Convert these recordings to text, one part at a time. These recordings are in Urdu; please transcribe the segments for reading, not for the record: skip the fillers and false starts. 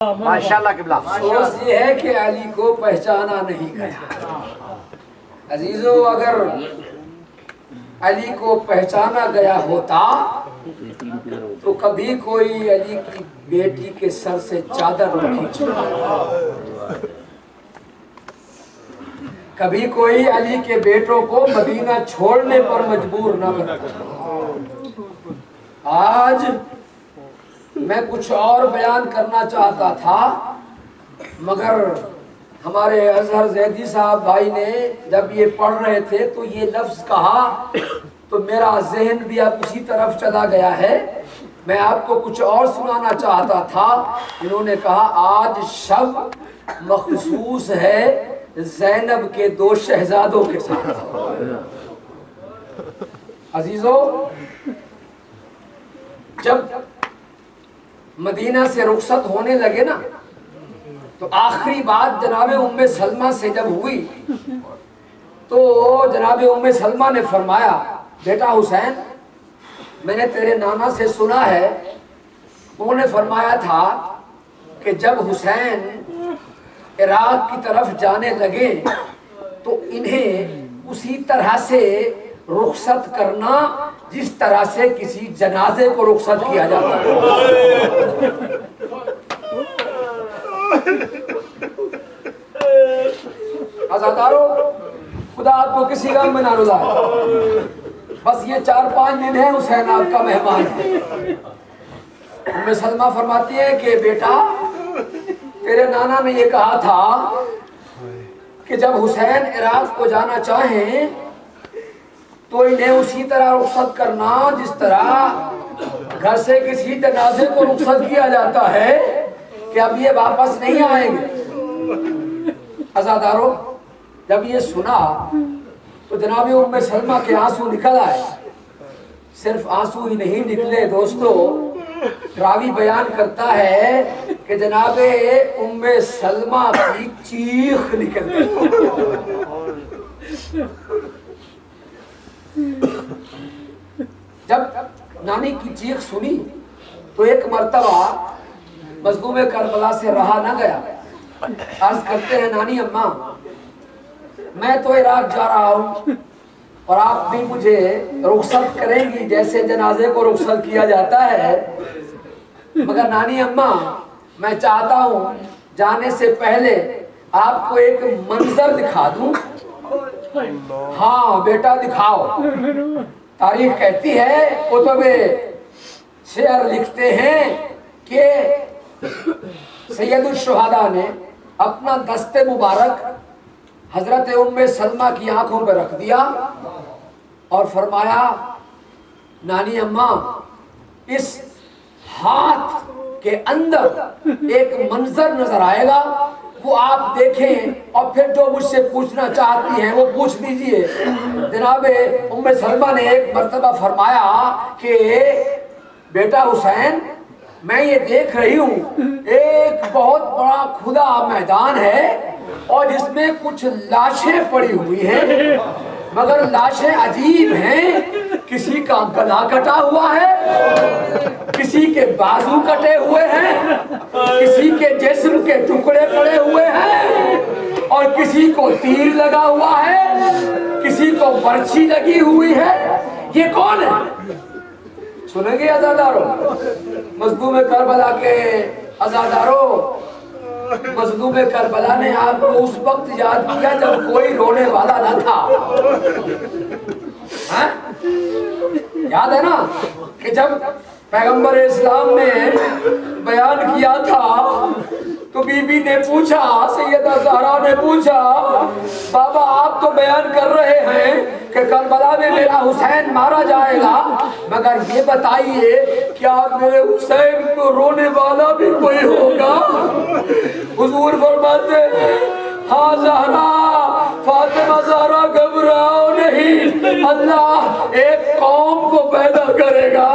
ماشاءاللہ قبلہ۔ افسوس یہ ہے کہ علی کو پہچانا نہیں گیا۔ عزیزو، اگر علی کو پہچانا گیا ہوتا تو کبھی کوئی علی کی بیٹی کے سر سے چادر نہ کھینچتا، کبھی کوئی علی کے بیٹوں کو مدینہ چھوڑنے پر مجبور نہ کرتا۔ آج میں کچھ اور بیان کرنا چاہتا تھا، مگر ہمارے اظہر زیدی صاحب بھائی نے جب یہ پڑھ رہے تھے تو یہ لفظ کہا تو میرا ذہن بھی اب اسی طرف چلا گیا ہے۔ میں آپ کو کچھ اور سنانا چاہتا تھا۔ انہوں نے کہا آج شب مخصوص ہے زینب کے دو شہزادوں کے ساتھ۔ عزیزو، جب مدینہ سے رخصت ہونے لگے نا تو آخری بات جناب ام سلمہ سے جب ہوئی تو جناب ام سلمہ نے فرمایا، بیٹا حسین، میں نے تیرے نانا سے سنا ہے، انہوں نے فرمایا تھا کہ جب حسین عراق کی طرف جانے لگے تو انہیں اسی طرح سے رخصت کرنا جس طرح سے کسی جنازے کو رخصت کیا جاتا ہے۔ عزادارو، خدا آپ کو کسی غم میں نہ رلائے، بس یہ 4-5 دن ہے، حسین آپ کا مہمان ہے۔ ام سلمہ فرماتی ہے کہ بیٹا، تیرے نانا نے یہ کہا تھا کہ جب حسین عراق کو جانا چاہیں تو انہیں اسی طرح رخصت کرنا جس طرح گھر سے کسی جنازے کو رخصت کیا جاتا ہے کہ اب یہ واپس نہیں آئیں گے۔ عزادارو، جب یہ سنا تو جناب ام سلمہ کے آنسو نکل آئے۔ صرف آنسو ہی نہیں نکلے دوستو، راوی بیان کرتا ہے کہ جناب ام سلمہ کی چیخ نکل گئی۔ جب نانی کی چیخ سنی تو ایک مرتبہ مظلوم کربلا سے رہا نہ گیا، عرض کرتے ہیں نانی اماں، میں تو عراق جا رہا ہوں اور آپ بھی مجھے رخصت کریں گی جیسے جنازے کو رخصت کیا جاتا ہے، مگر نانی اماں میں چاہتا ہوں جانے سے پہلے آپ کو ایک منظر دکھا دوں۔ ہاں بیٹا دکھاؤ۔ تاریخ کہتی ہے، کتب شعر لکھتے ہیں کہ سید الشہداء نے اپنا دست مبارک حضرت ام سلمہ کی آنکھوں پہ رکھ دیا اور فرمایا، نانی اماں، اس ہاتھ کے اندر ایک منظر نظر آئے گا، وہ آپ دیکھیں اور پھر جو مجھ سے پوچھنا چاہتی ہیں وہ پوچھ دیجئے۔ جناب ام سلمہ نے ایک مرتبہ فرمایا کہ بیٹا حسین، میں یہ دیکھ رہی ہوں ایک بہت بڑا کھلا میدان ہے اور جس میں کچھ لاشیں پڑی ہوئی ہیں، مگر لاشیں عجیب ہیں، کسی کا گلا کٹا ہوا ہے، کسی کے بازو کٹے ہوئے ہیں، کسی کے جسم کے ٹکڑے پڑے ہوئے ہیں اور کسی کو تیر لگا ہوا ہے، کسی کو برچھی لگی ہوئی ہے، یہ کون ہے؟ سنیں گے عزادارو؟ مظلوم کربلا کے عزادارو، مظلوم کربلا نے آپ کو اس وقت یاد کیا جب کوئی رونے والا نہ تھا۔ یاد ہے نا کہ جب پیغمبر اسلام نے بیان کیا تھا تو بی بی نے پوچھا، سیدہ زہرا نے پوچھا، بابا آپ تو بیان کر رہے ہیں کہ کربلا میں میرا حسین مارا جائے گا، مگر یہ بتائیے کیا میرے حسین کو رونے والا بھی کوئی ہوگا؟ حضور فرماتے ہیں، ہاں زہرا، فاطمہ زہرا گھبراؤ نہیں، اللہ ایک قوم کو پیدا کرے گا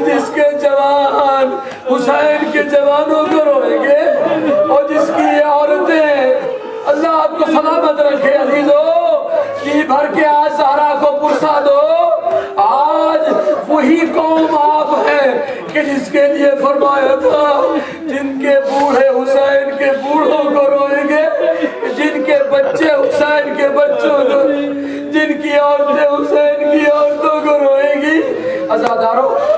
جس کے جوان حسین کے جوانوں کو روئیں گے اور جس کی عورتیں، اللہ آپ کو سلامت رکھے عزیزو، جی بھر کے آج زہرا کو پرسا دو، آج وہی قوم آپ ہے کہ جس کے لیے فرمایا تھا جن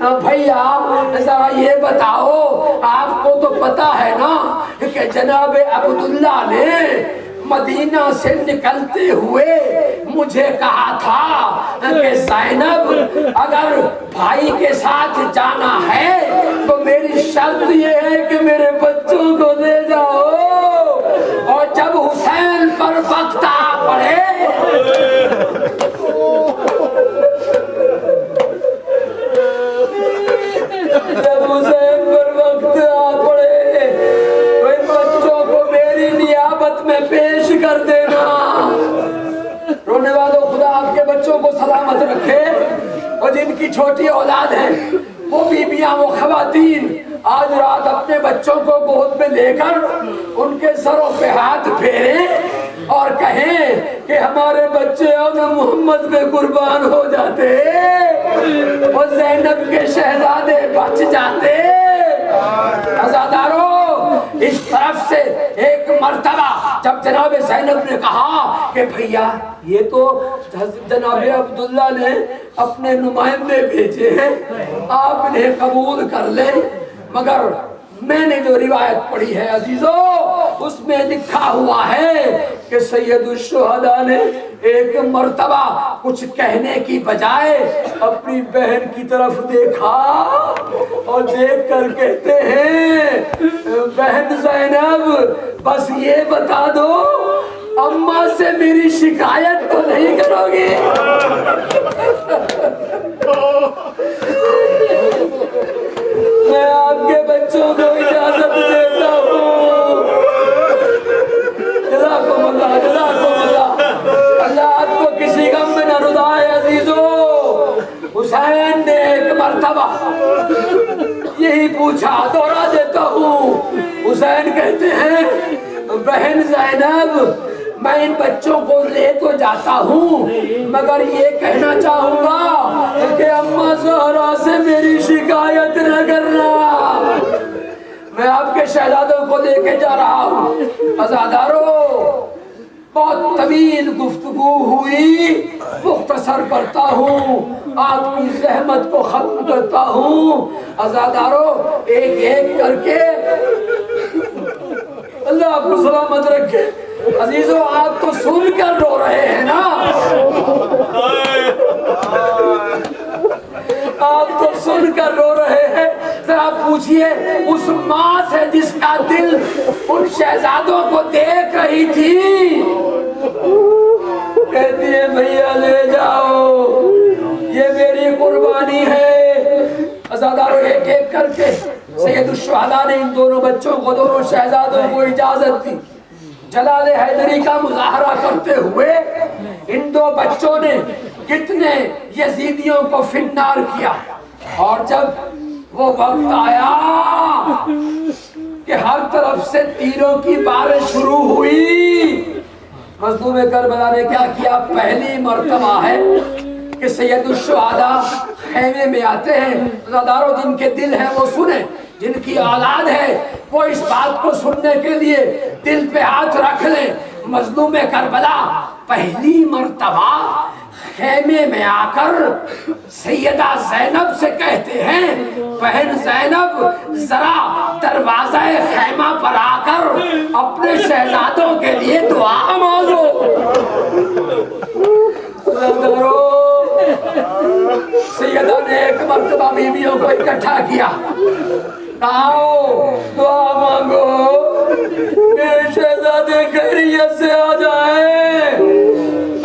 بھیا ذرا یہ بتاؤ، آپ کو تو پتا ہے نا کہ جناب عبداللہ نے مدینہ سے نکلتے ہوئے مجھے کہا تھا کہ زینب اگر بھائی کے ساتھ جانا ہے تو میری شرط یہ ہے کہ میرے بچوں کو لے جاؤ، اور جب حسین پر وقت آ پڑے میں پیش کر دینا۔ رونے والوں خدا آپ کے بچوں کو سلامت رکھے، اور جن کی چھوٹی اولاد ہے وہ بیویاں وہ خواتین آج رات اپنے بچوں کو گود میں لے کر ان کے سروں پہ ہاتھ پھیریں اور کہیں کہ ہمارے بچے اب محمد پہ قربان ہو جاتے اور زینب کے شہزادے بچ جاتے۔ عزادارو، اس طرف سے ایک مرتبہ جب جناب زینب نے کہا کہ بھیا یہ تو جناب عبداللہ نے اپنے نمائندے بھیجے ہیں، آپ انہیں قبول کر لیں، مگر میں نے جو روایت پڑھی ہے عزیزو اس میں لکھا ہوا ہے کہ سید الشہداء نے ایک مرتبہ کچھ کہنے کی بجائے اپنی بہن کی طرف دیکھا اور دیکھ کر کہتے ہیں بہن زینب بس یہ بتا دو اماں سے میری شکایت تو نہیں کرو گی؟ میں آپ کے بچوں کو اجازت دیتا ہوں۔ جزاکم اللہ، جزاکم اللہ، اللہ آپ کو کسی غم میں نہ رضائے۔ عزیزو، حسین نے ایک مرتبہ یہی پوچھا، دوہرا دیتا ہوں۔ حسین کہتے ہیں بہن زینب میں ان بچوں کو لے تو جاتا ہوں مگر یہ کہنا چاہوں گا کہ اماں زہرا سے میری شکایت نہ کرنا۔ میں آپ کے شہزادوں کو لے کے جا رہا ہوں۔ عزادارو، بہت طویل گفتگو ہوئی، مختصر کرتا ہوں، آپ کی زحمت کو ختم کرتا ہوں۔ عزادارو، ایک ایک کر کے اللہ آپ کو سلامت رکھے۔ عزیزو، آپ تو سن کر رو رہے ہیں نا، آپ تو سن کر رو رہے ہیں، ذرا پوچھئے اس ماں سے جس کا دل ان شہزادوں کو دیکھ رہی تھی، کہتی ہے بھیا لے جاؤ یہ میری قربانی ہے۔ عزادارو، ایک ایک کر کے سید الشہداء نے ان دونوں بچوں کو، دونوں شہزادوں کو اجازت دی۔ جلال حیدری کا مظاہرہ کرتے ہوئے ان دو بچوں نے کتنے یزیدیوں کو فنار کیا، اور جب وہ وقت آیا کہ ہر طرف سے تیروں کی بارش شروع ہوئی، مظلوم کربلا نے کیا کیا؟ پہلی مرتبہ ہے کہ سید الشہداء خیمے میں آتے ہیں۔ عزادارو، جن کے دل ہیں وہ سنیں، جن کی اولاد ہے وہ اس بات کو سننے کے لیے دل پہ ہاتھ رکھ لیں۔ مظلوم کربلا پہلی مرتبہ خیمے میں آ کر سیدہ زینب سے کہتے ہیں بہن زینب ذرا دروازہ خیمہ پر آ کر اپنے شہزادوں کے لیے دعا مانگو۔ سیدہ نے ایک مرتبہ بیویوں کو اکٹھا کیا، آؤ دعا مانگو میرے شہزادے خیریت سے آ جائیں۔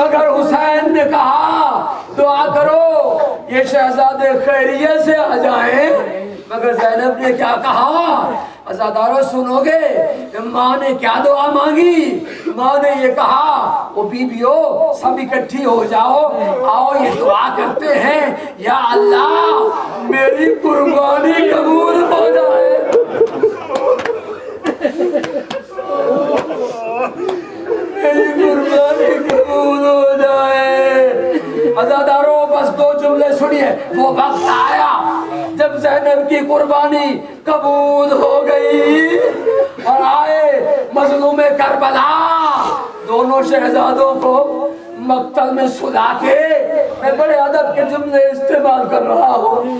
اگر حسین نے کہا دعا کرو یہ شہزادے خیریت سے آ جائیں، مگر زینب نے کیا کہا؟ عزادارو سنو گے ماں نے کیا دعا مانگی؟ ماں نے یہ کہا وہ بیویو سب اکٹھی ہو جاؤ، آؤ یہ دعا کرتے ہیں یا اللہ میری قربانی قبول ہو جائے۔ میری قربانی قبول ہو جائے۔ عزادارو، بس دو جملے سنیے۔ وہ وقت آیا جب زینب کی قربانی قبول ہو گئی اور آئے مظلوم کربلا دونوں شہزادوں کو مقتل میں سلا کے، میں بڑے ادب کے جملے استعمال کر رہا ہوں،